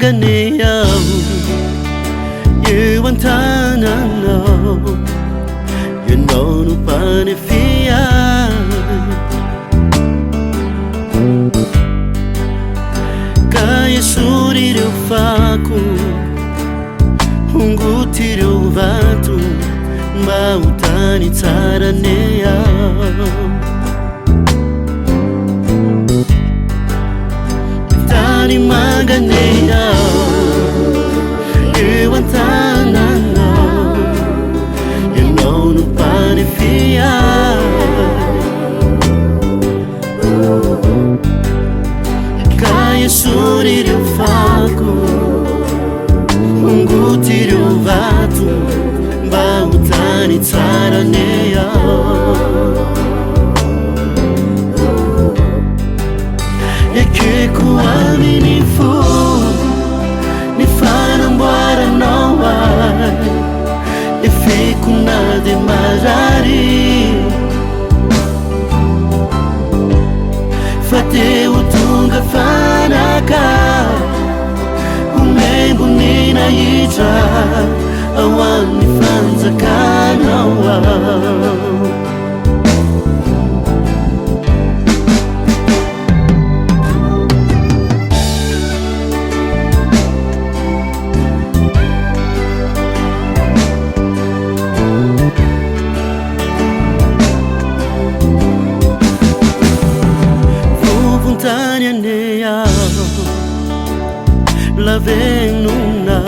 Tanimanga neo you want no you know no panifia kaya suri do faku hunguti do vatu mautani taranea Tanimanga neo you want no you know no panifia kaya suri do faku hunguti do vatu mautani taranea Kuami ni fu ni fana mbara noa fico na de marari fate utunga fana ka umembu nina ita awani fanza kanawa La venuna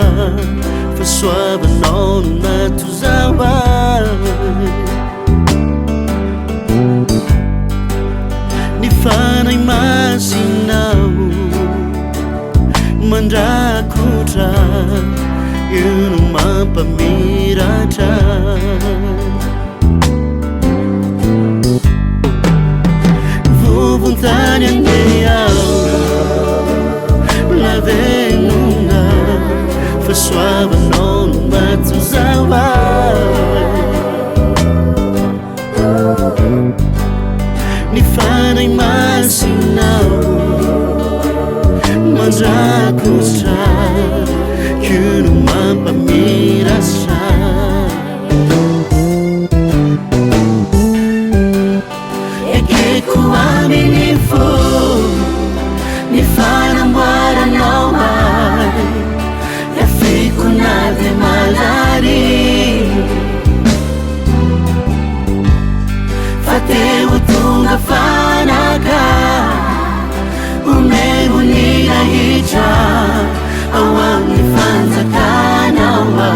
fa suave nonna tu zawa ni fana imaginau mandrakutra you mapa mirata vontade la venuna fa suave non matuzava ni fana imaginau mandrakutra you mapa mirasa Kuami ni fu ni fana mbara noa fico na de malari fate utunga fana ka umegu nina hija awani fanza kanawa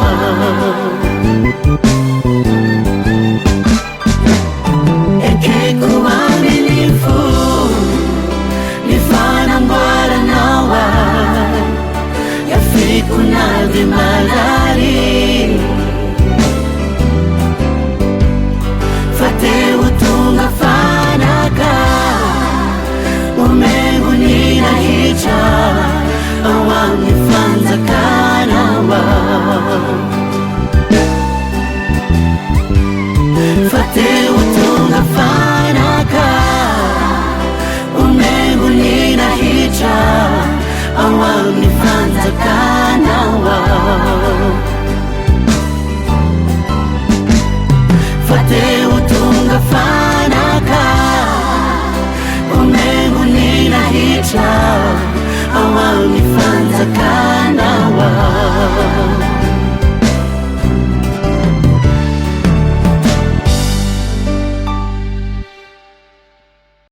Kuna de malari fate utunga fanaka umegu nina hija awani